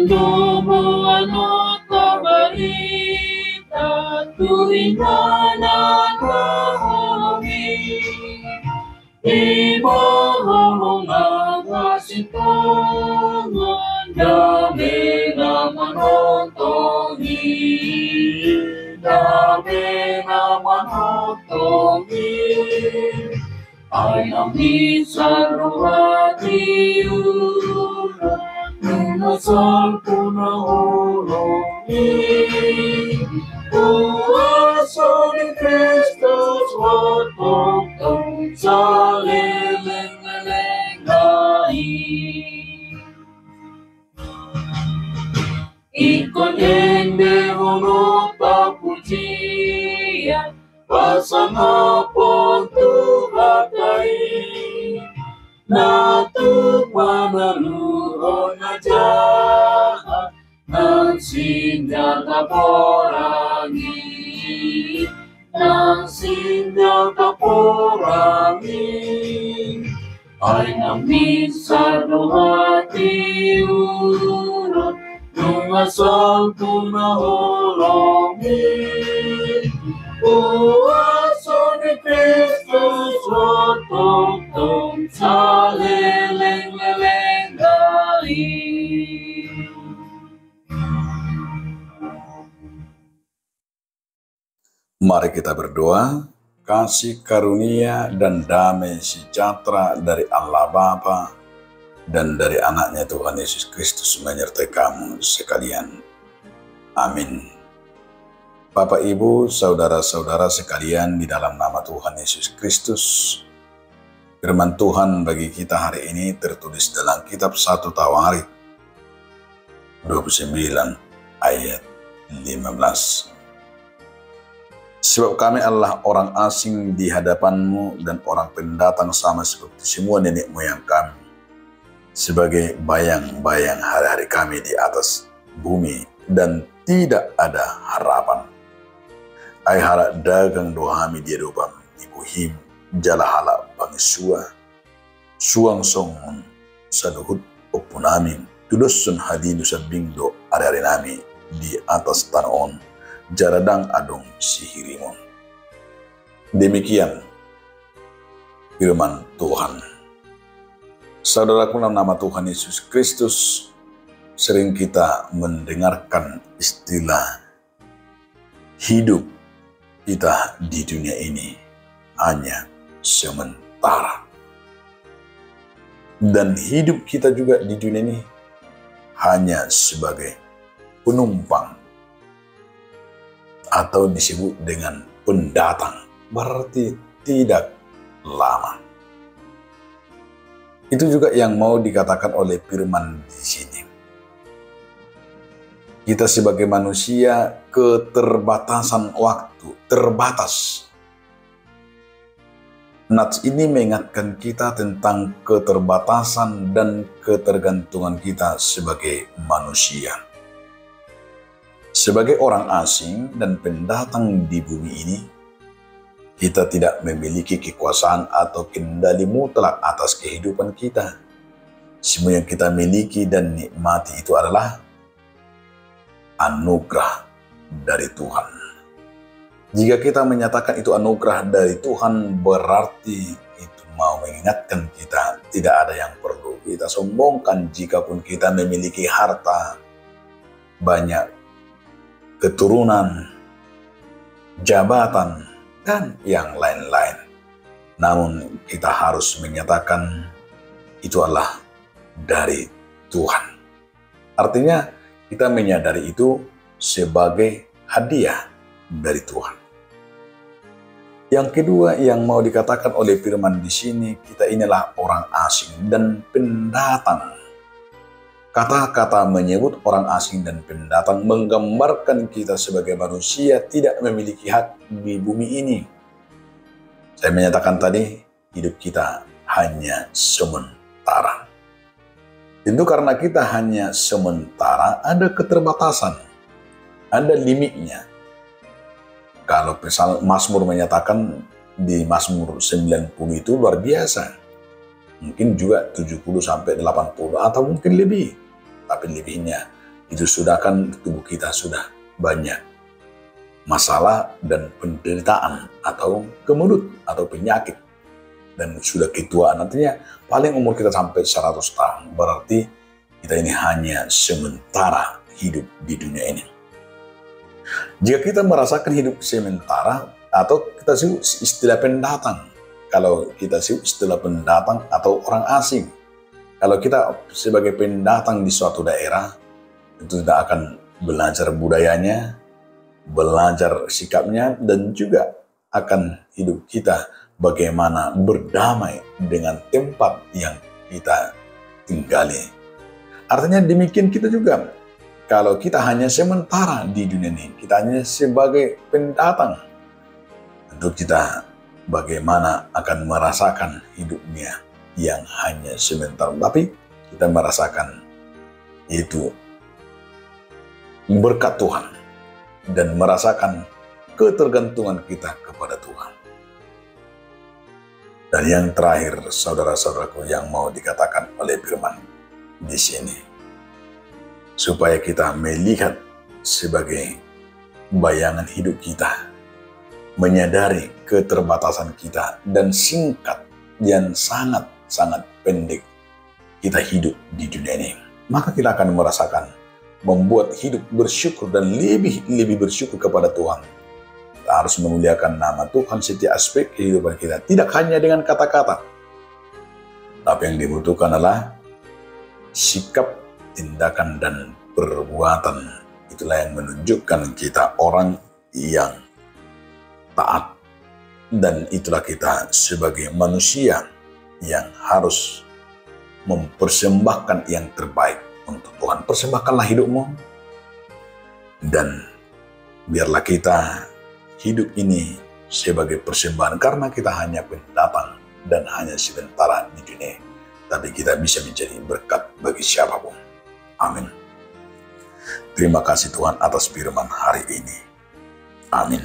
Untuk menganut berita Tuhan kami, imohon kasih Tuhan dami nama notongi, dami nama notongi. Ay nami sarwati ulo, numasal punahulungi. Kuasa ni Kristus watokong sa leleng-lelengai. Ikon ende hunok papujian, pasang pontuhatai, natuk manaluhon na jahat, nang senjata perangi, nang senjata perangi. Ay nami sarwati urut, nungasal tunahulungi. Kuasa ni Kristus watokong sa leleng-lelengai. Mari kita berdoa. Kasih karunia dan damai sejahtera dari Allah Bapa dan dari anaknya Tuhan Yesus Kristus menyertai kamu sekalian. Amin. Bapak, Ibu, saudara-saudara sekalian di dalam nama Tuhan Yesus Kristus, firman Tuhan bagi kita hari ini tertulis dalam kitab 1 Tawarik 29 ayat 15. Sebab kami adalah orang asing di hadapanmu dan orang pendatang sama seperti semua nenek moyang kami, sebagai bayang-bayang hari-hari kami di atas bumi dan tidak ada harapan. Ai harap dagang dohami dia dobam ibuhim jala halak bangisua suang songun saduhut opunami tudusun hadinu sabingdo hari-hari nami di atas tanon jaradang adong sihirimun. Demikian firman Tuhan. Saudaraku, dalam nama Tuhan Yesus Kristus, sering kita mendengarkan istilah hidup kita di dunia ini hanya sementara. Dan hidup kita juga di dunia ini hanya sebagai penumpang atau disebut dengan pendatang, berarti tidak lama. Itu juga yang mau dikatakan oleh firman di sini. Kita sebagai manusia keterbatasan waktu, terbatas. Nats ini mengingatkan kita tentang keterbatasan dan ketergantungan kita sebagai manusia. Sebagai orang asing dan pendatang di bumi ini, kita tidak memiliki kekuasaan atau kendali mutlak atas kehidupan kita. Semua yang kita miliki dan nikmati itu adalah anugerah dari Tuhan. Jika kita menyatakan itu anugerah dari Tuhan, berarti itu mau mengingatkan kita tidak ada yang perlu kita sombongkan jikapun kita memiliki harta banyak, keturunan, jabatan, dan yang lain-lain. Namun kita harus menyatakan itu adalah dari Tuhan. Artinya kita menyadari itu sebagai hadiah dari Tuhan. Yang kedua yang mau dikatakan oleh firman di sini, kita inilah orang asing dan pendatang. Kata-kata menyebut orang asing dan pendatang menggambarkan kita sebagai manusia tidak memiliki hak di bumi ini. Saya menyatakan tadi, hidup kita hanya sementara. Tentu karena kita hanya sementara, ada keterbatasan, ada limitnya. Kalau misal Mazmur menyatakan di Mazmur 90 itu luar biasa. Mungkin juga 70 sampai 80 atau mungkin lebih. Tapi lebihnya itu sudah kan tubuh kita sudah banyak masalah dan penderitaan atau kemelut atau penyakit. Dan sudah ketuaan, nantinya paling umur kita sampai 100 tahun. Berarti kita ini hanya sementara hidup di dunia ini. Jika kita merasakan hidup sementara, atau kita sebut istilah pendatang. Kalau kita sebut istilah pendatang atau orang asing. Kalau kita sebagai pendatang di suatu daerah, itu tidak akan belajar budayanya, belajar sikapnya, dan juga akan hidup kita bagaimana berdamai dengan tempat yang kita tinggali. Artinya demikian kita juga. Kalau kita hanya sementara di dunia ini, kita hanya sebagai pendatang, tentu kita bagaimana akan merasakan hidupnya yang hanya sebentar. Tapi kita merasakan itu berkat Tuhan dan merasakan ketergantungan kita kepada Tuhan. Dan yang terakhir, saudara-saudaraku, yang mau dikatakan oleh firman di sini, supaya kita melihat sebagai bayangan hidup kita, menyadari keterbatasan kita dan singkat dan sangat pendek kita hidup di dunia ini, maka kita akan merasakan membuat hidup bersyukur dan lebih bersyukur kepada Tuhan. Kita harus memuliakan nama Tuhan setiap aspek kehidupan kita. Tidak hanya dengan kata-kata. Tapi yang dibutuhkan adalah sikap, tindakan, dan perbuatan. Itulah yang menunjukkan kita orang yang taat. Dan itulah kita sebagai manusia yang harus mempersembahkan yang terbaik untuk Tuhan. Persembahkanlah hidupmu. Dan biarlah kita hidup ini sebagai persembahan, karena kita hanya pendatang dan hanya sementara di dunia. Tapi kita bisa menjadi berkat bagi siapapun. Amin. Terima kasih Tuhan atas firman hari ini. Amin.